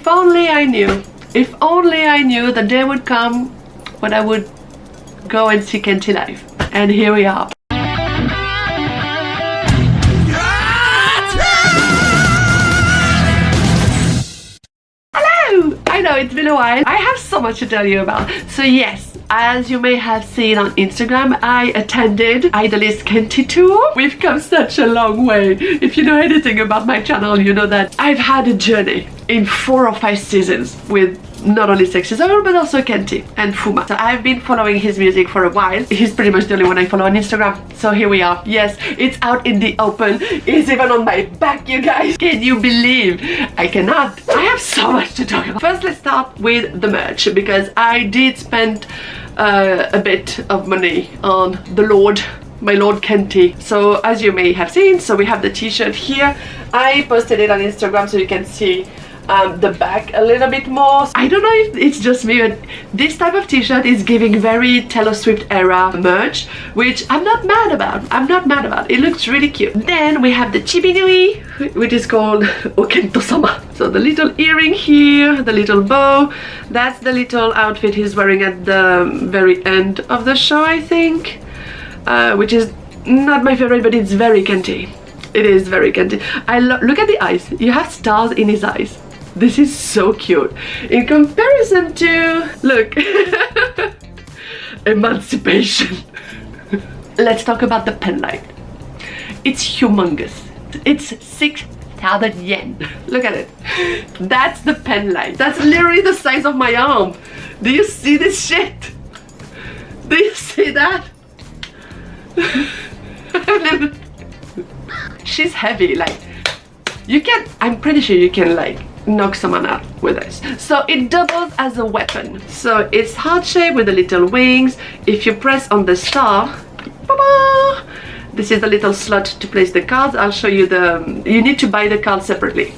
only I knew. If only I knew the day would come when I would go and see Kenty live. And here we are. Hello! I know it's been a while. I have so much to tell you about. So yes, as you may have seen on Instagram, I attended IDOL1ST Kenty tour. We've come such a long way. If you know anything about my channel, you know that I've had a journey in 4 or 5 seasons with not only Sexy Soul but also Kenty and Fuma. So I've been following his music for a while. He's pretty much the only one I follow on Instagram. So here we are. Yes, it's out in the open. It's even on my back, you guys. Can you believe? I cannot. I have so much to talk about. First, let's start with the merch, because I did spend a bit of money on the Lord, my Lord Kenty. So as you may have seen, so we have the t-shirt here. I posted it on Instagram so you can see the back a little bit more. I don't know if it's just me, but this type of t-shirt is giving very Taylor Swift era merch, which I'm not mad about. I'm not mad about. It looks really cute. Then we have the Chibinui, which is called Kento-sama. So the little earring here, the little bow, that's the little outfit he's wearing at the very end of the show, I think, which is not my favorite, but it's very Kenty. It is very Kenty. Look at the eyes. You have stars in his eyes. This is so cute in comparison to, look, Emancipation. Let's talk about the pen light. It's humongous. It's 6,000 yen. Look at it. That's the pen light. That's literally the size of my arm. Do you see this shit? Do you see that? She's heavy, like, you can, I'm pretty sure you can like knock someone out with this. So it doubles as a weapon. So it's heart shaped with the little wings. If you press on the star, this is the little slot to place the cards. I'll show you the, you need to buy the cards separately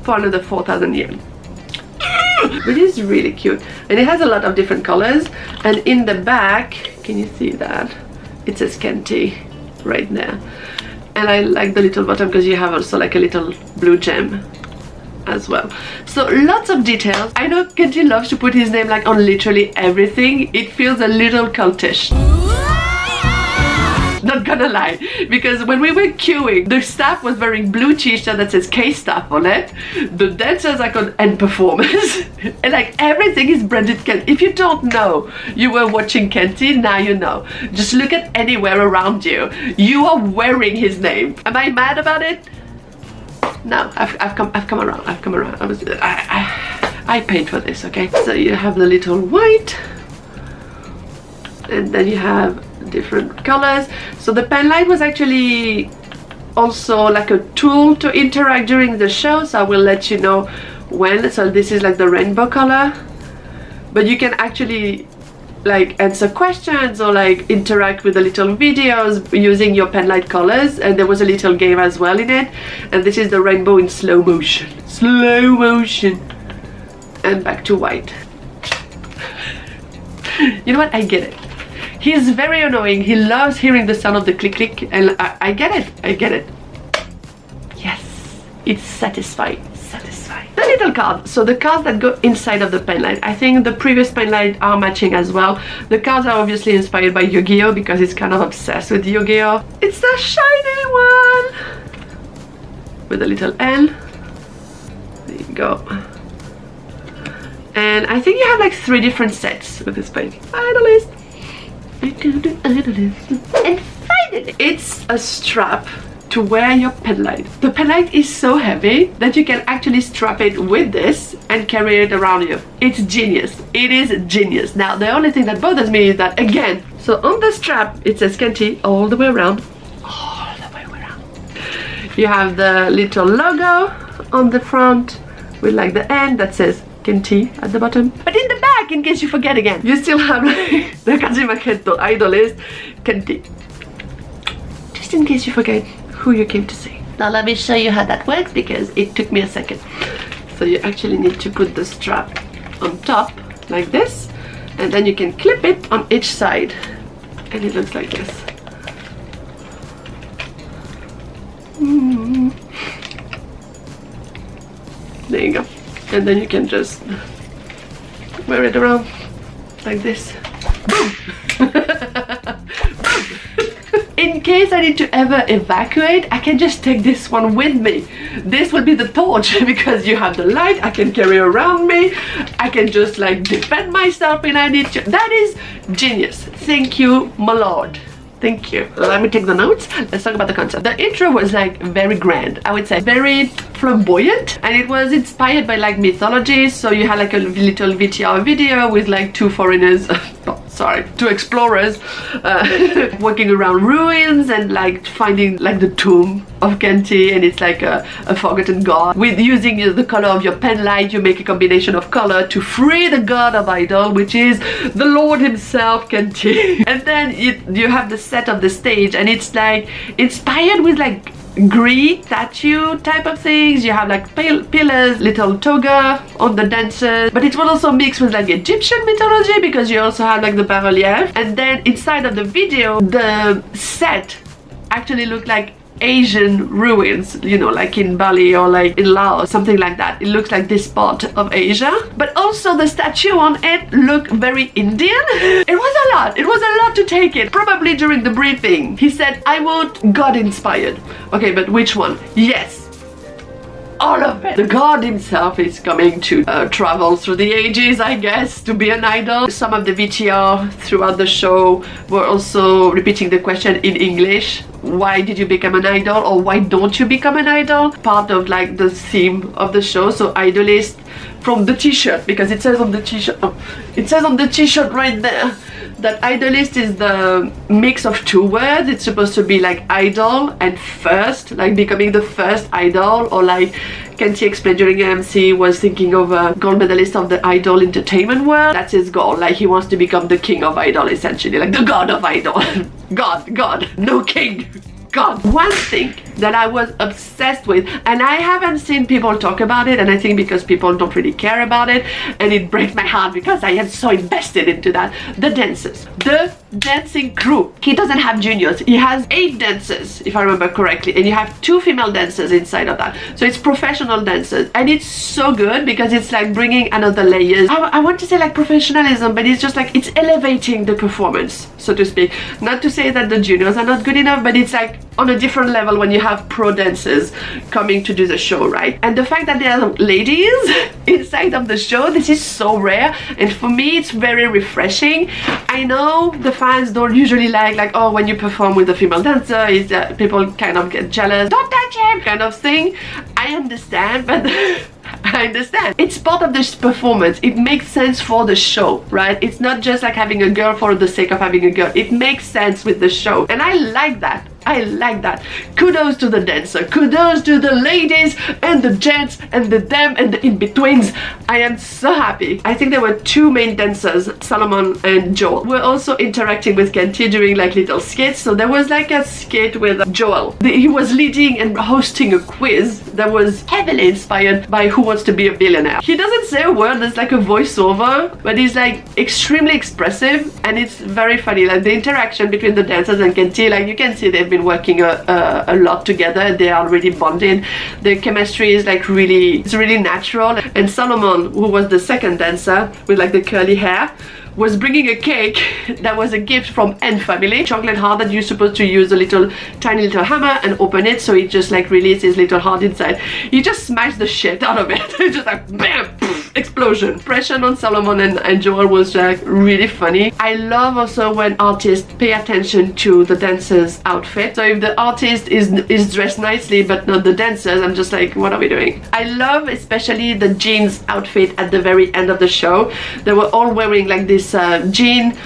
for another 4,000 yen. But it's really cute, and it has a lot of different colors. And in the back, can you see that? It says Kenty right there. And I like the little bottom because you have also like a little blue gem as well. So lots of details. I know Kenty loves to put his name like on literally everything. It feels a little cultish. Not gonna lie, because when we were queuing, the staff was wearing blue t-shirt that says K-Staff on it. The dancers are called N Performers. And like everything is branded Kenty. If you don't know you were watching Kenty, now you know. Just look at anywhere around you. You are wearing his name. Am I mad about it? No, I've come around. I've come around. I paid for this, okay? So you have the little white, and then you have different colors. So the pen light was actually also like a tool to interact during the show, so I will let you know when. So this is like the rainbow color, but you can actually like answer questions or like interact with the little videos using your pen light colors. And there was a little game as well in it, and this is the rainbow in slow motion. And back to white. You know what, I get it. He's very annoying. He loves hearing the sound of the click click, and I get it. Yes, it's satisfying. The little card. So the cards that go inside of the pen light, I think the previous pen light are matching as well. The cards are obviously inspired by Yu-Gi-Oh because it's kind of obsessed with Yu-Gi-Oh. It's the shiny one with a little L. There you go. And I think you have like 3 different sets with this pen. IDOL1ST. And finally, it's a strap to wear your pen light. The pen light is so heavy that you can actually strap it with this and carry it around you. It's genius. It is genius. Now the only thing that bothers me is that, again, so on the strap it says Kenty all the way around. All the way around. You have the little logo on the front with like the N that says Kenty at the bottom. But in the back, in case you forget again, you still have like Nakajima Kento, IDOL1ST, Kenty. Just in case you forget who you came to see. Now let me show you how that works, because it took me a second. So you actually need to put the strap on top like this, and then you can clip it on each side, and it looks like this. There you go. and then you can just wear it around like this. Boom! In case I need to ever evacuate, I can just take this one with me. This will be the torch because you have the light, I can carry around me, I can just like defend myself when I need to. That is genius. Thank you, my lord. Thank you. Let me take the notes. Let's talk about the concept. The intro was like very grand, I would say, very flamboyant, and it was inspired by like mythology. So you had like a little VTR video with like two foreigners two explorers walking around ruins and like finding like the tomb of Kenty, and it's like a forgotten god. With using the color of your pen light, you make a combination of color to free the god of idol, which is the lord himself, Kenty. And then you have the set of the stage, and it's like inspired with like Greek statue type of things. You have like pillars, little toga on the dancers, but it will also mix with like Egyptian mythology because you also have like the bas-relief. And then inside of the video, the set actually looked like Asian ruins, you know, like in Bali or like in Laos, something like that. It looks like this part of Asia, but also the statue on it looked very Indian. It was a lot to take in. Probably during the briefing he said, I want God inspired. Okay, but which one? Yes, all of it. The god himself is coming to travel through the ages, I guess, to be an idol. Some of the VTR throughout the show were also repeating the question in English. Why did you become an idol, or why don't you become an idol? Part of like the theme of the show. So idolist from the t-shirt, because it says on the t-shirt, it says on the t-shirt right there that idolist is the mix of two words. It's supposed to be like idol and first, like becoming the first idol, or like Kenty explained during AMC, was thinking of a gold medalist of the idol entertainment world. That's his goal. Like he wants to become the king of idol, essentially, like the god of idol. God, no king. God. One thing that I was obsessed with, and I haven't seen people talk about it, and I think because people don't really care about it, and it breaks my heart because I am so invested into that. The dancers, the dancing crew. He doesn't have juniors, he has 8 dancers if I remember correctly, and you have 2 female dancers inside of that. So it's professional dancers, and it's so good because it's like bringing another layers. I want to say like professionalism, but it's just like it's elevating the performance, so to speak. Not to say that the juniors are not good enough, but it's like on a different level when you have pro dancers coming to do the show, right? And the fact that there are ladies inside of the show, this is so rare, and for me it's very refreshing. I know the fans don't usually like oh, when you perform with a female dancer, is people kind of get jealous, don't touch him kind of thing. I understand, but I understand. It's part of this performance. It makes sense for the show, right? It's not just like having a girl for the sake of having a girl. It makes sense with the show, and I like that. I like that. Kudos to the dancer, kudos to the ladies and the gents and the them and the in-betweens. I am so happy. I think there were 2 main dancers, Solomon and Joel. We're also interacting with Kenty during like little skits. So there was like a skit with Joel. He was leading and hosting a quiz that was heavily inspired by Who Wants to Be a Billionaire. He doesn't say a word, there's like a voiceover, but he's like extremely expressive, and it's very funny. Like the interaction between the dancers and Kenty, like you can see they've been working a lot together. They are really bonded. The chemistry is like it's really natural. And Solomon, who was the second dancer with like the curly hair, was bringing a cake that was a gift from N family, chocolate heart that you're supposed to use a tiny little hammer and open it, so it just like releases little heart inside. He just smashed the shit out of it. It's just like bam, explosion. Impression on Solomon and Joel was like really funny. I love also when artists pay attention to the dancers' outfit. So if the artist is dressed nicely but not the dancers, I'm just like, what are we doing? I love especially the jeans outfit at the very end of the show. They were all wearing like this jean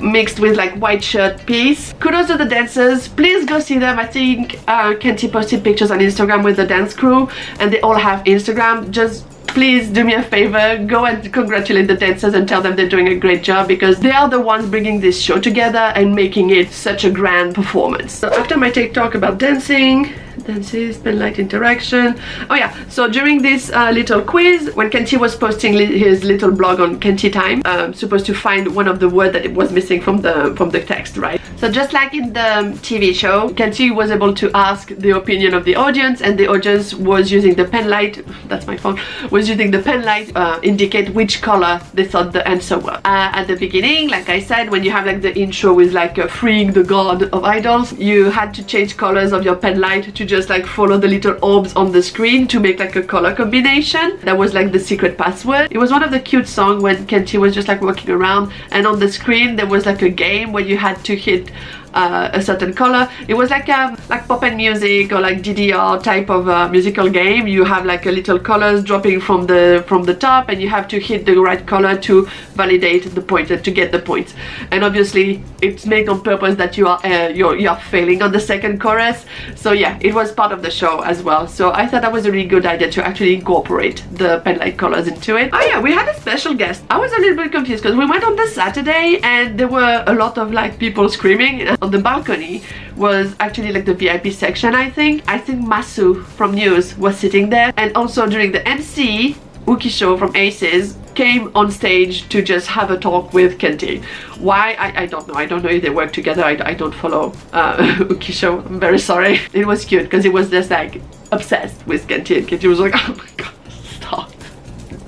mixed with like white shirt piece. Kudos to the dancers. Please go see them. I think Kenty posted pictures on Instagram with the dance crew, and they all have Instagram. Just please do me a favor, go and congratulate the dancers and tell them they're doing a great job, because they are the ones bringing this show together and making it such a grand performance. So after my TikTok about dancing, dances, pen light interaction. Oh yeah, so during this little quiz, when Kenty was posting his little blog on Kenty Time, supposed to find one of the words that it was missing from the text, right? So just like in the TV show, Kenty was able to ask the opinion of the audience, and the audience was using the pen light, that's my phone, was using the pen light indicate which color they thought the answer was. At the beginning, like I said, when you have like the intro with like freeing the god of idols, you had to change colors of your pen light to just like follow the little orbs on the screen to make like a color combination. That was like the secret password. It was one of the cute songs when Kenty was just like walking around, and on the screen there was like a game where you had to hit a certain color. It was like pop and music or like DDR type of musical game. You have like a little colors dropping from the top, and you have to hit the right color to validate the point, to get the points. And obviously it's made on purpose that you are failing on the second chorus. So yeah, it was part of the show as well. So I thought that was a really good idea to actually incorporate the pen light colors into it. Oh yeah, we had a special guest. I was a little bit confused because we went on the Saturday and there were a lot of like people screaming. On the balcony was actually like the VIP section, I think. Masu from News was sitting there, and also during the MC, Ukisho from Aces came on stage to just have a talk with Kenty. Why? I don't know. I don't know if they work together. I don't follow Ukisho. I'm very sorry. It was cute because it was just like obsessed with Kenty, and Kenty was like, oh my god, stop.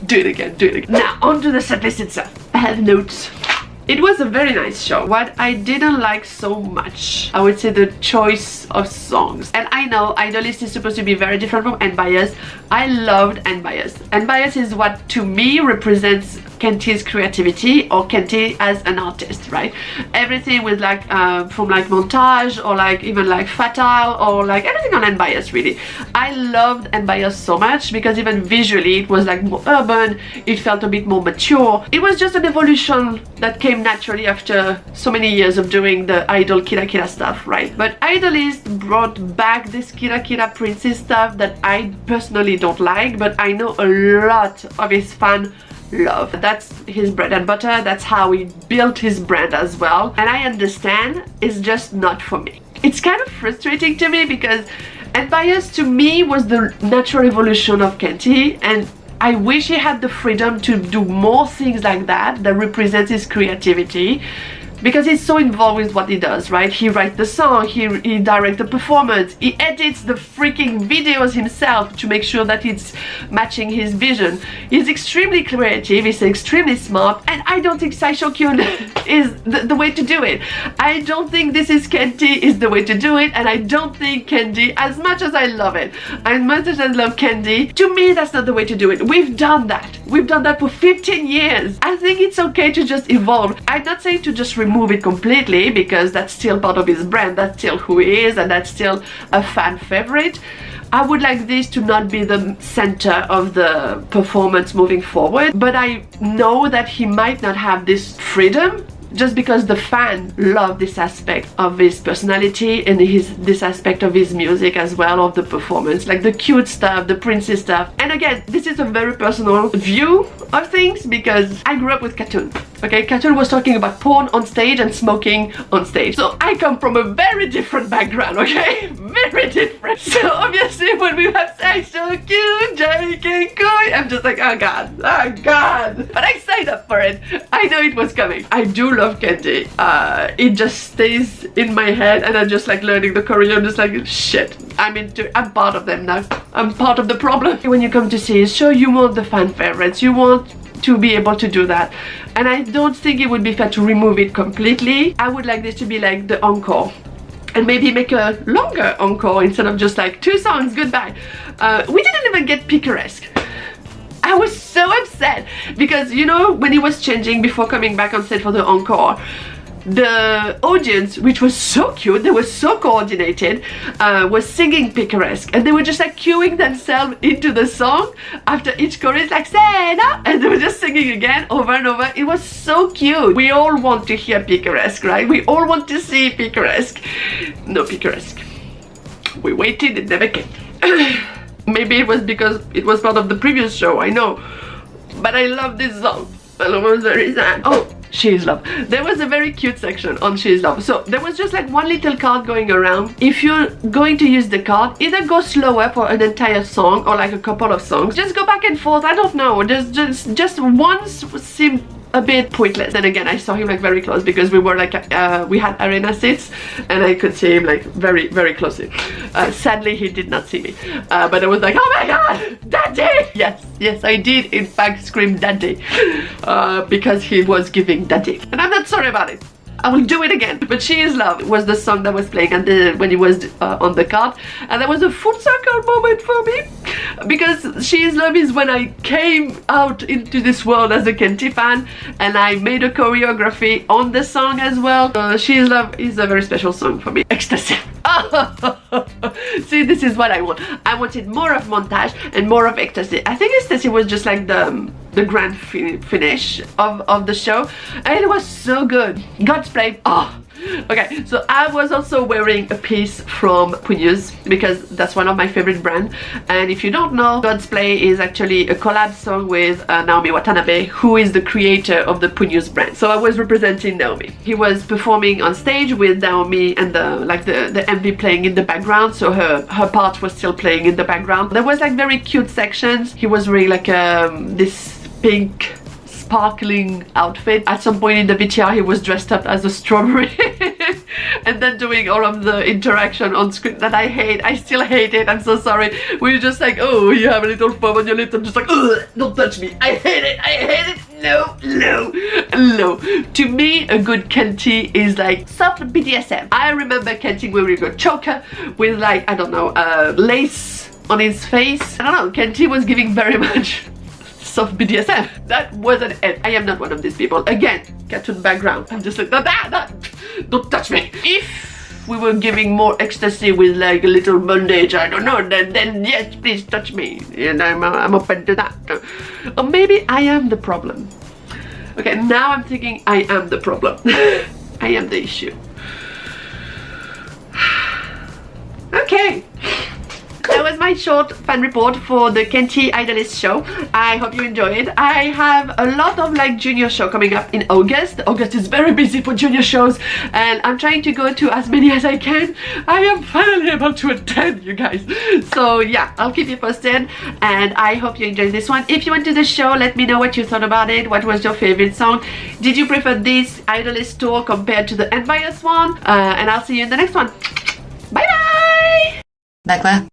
Do it again, do it again. Now, on to the setlist itself. I have notes. It was a very nice show. What I didn't like so much, I would say the choice of songs. And I know IDOL1ST is supposed to be very different from N-Bias. I loved N-Bias. N-Bias is what to me represents Kenty's creativity, or Kenty as an artist, right? Everything with like from like montage, or like even like Fatal, or like everything on N-Bias really. I loved N-Bias so much because even visually it was like more urban, it felt a bit more mature. It was just an evolution that came naturally after so many years of doing the idol Kira Kira stuff, right? But IDOL1ST brought back this Kira Kira princess stuff that I personally don't like, but I know a lot of his fans love. That's his bread and butter. That's how he built his brand as well, and I understand. It's just not for me. It's kind of frustrating to me because N-Bias to me was the natural evolution of Kenty, and I wish he had the freedom to do more things like that represents his creativity, because he's so involved with what he does, right? He writes the song, he directs the performance, he edits the freaking videos himself to make sure that it's matching his vision. He's extremely creative, he's extremely smart, and I don't think Saishokyun is the way to do it. I don't think This Is Kenty is the way to do it, and I don't think Kenty, as much as I love it, as much as I love Kenty, to me that's not the way to do it. We've done that. We've done that for 15 years. I think it's okay to just evolve. I'm not saying to just remove it completely, because that's still part of his brand, that's still who he is, and that's still a fan favorite. I would like this to not be the center of the performance moving forward, but I know that he might not have this freedom just because the fan love this aspect of his personality and this aspect of his music as well, of the performance, like the cute stuff, the princess stuff. And again, this is a very personal view of things because I grew up with cartoon. Okay, cartoon was talking about porn on stage and smoking on stage. So I come from a very different background, okay? Very different. So obviously when we have sex, so cute, Jerry Kenkoi, I'm just like, oh god, oh god. But I signed up for it. I know it was coming. I do love Kenty. It just stays in my head, and I'm just like learning the Korean. I'm just like, shit, I'm part of them now. I'm part of the problem. When you come to see his show, you want the fan favorites. You want to be able to do that, and I don't think it would be fair to remove it completely. I would like this to be like the encore, and maybe make a longer encore instead of just like 2 songs, goodbye. We didn't even get Picaresque. I was so upset because, you know, when he was changing before coming back on stage for the encore, the audience, which was so cute, they were so coordinated, was singing Picaresque, and they were just like cueing themselves into the song after each chorus, like Sena, and they were just singing again over and over. It was so cute. We all want to hear Picaresque, right? We all want to see Picaresque. No Picaresque. We waited, it never came. Maybe it was because it was part of the previous show, I know, but I love this song, and I was very sad. Oh, She Is Love. There was a very cute section on She Is Love. So there was just like one little card going around. If you're going to use the card, either go slower for an entire song or like a couple of songs. Just go back and forth. I don't know. Just once seemed a bit pointless. Then again, I saw him like very close because we were like we had arena seats and I could see him like very, very closely. Sadly, he did not see me, but I was like, oh my god, daddy! Yes, I did in fact scream daddy because he was giving daddy, and I'm not sorry about it. I will do it again. But She Is Love was the song that was playing when he was on the card, and that was a full circle moment for me because She Is Love is when I came out into this world as a Kenty fan, and I made a choreography on the song as well. She Is Love is a very special song for me. Ecstasy. See, this is what I want. I wanted more of montage and more of ecstasy. I think ecstasy was just like the grand finish of the show, and it was so good. God's Play. Okay, so I was also wearing a piece from Punyus because that's one of my favorite brands, and if you don't know, God's Play is actually a collab song with Naomi Watanabe, who is the creator of the Punyus brand. So I was representing Naomi. He was performing on stage with Naomi and the MV playing in the background, so her part was still playing in the background. There was like very cute sections. He was wearing like this pink sparkling outfit. At some point in the VTR he was dressed up as a strawberry and then doing all of the interaction on screen that I hate. I still hate it. I'm so sorry. We're just like, oh, you have a little foam on your lip. I'm just like, ugh, don't touch me. I hate it. I hate it. No. To me, a good Kenty is like soft BDSM. I remember Kenty wearing a choker with like, I don't know, lace on his face. I don't know, Kenty was giving very much soft BDSM. That wasn't it. I am not one of these people. Again, cartoon background. I'm just like, don't touch me. If we were giving more ecstasy with like a little bondage, I don't know, then yes, please touch me. And I'm open to that. Or maybe I am the problem. Okay, now I'm thinking I am the problem. I am the issue. Okay. That was my short fan report for the Kenty IDOL1ST show. I hope you enjoyed. I have a lot of like junior show coming up in August. August is very busy for junior shows, and I'm trying to go to as many as I can. I am finally able to attend, you guys. So yeah, I'll keep you posted, and I hope you enjoyed this one. If you went to the show, let me know what you thought about it. What was your favorite song? Did you prefer this IDOL1ST tour compared to the Envious one? And I'll see you in the next one. Bye bye! D'accord.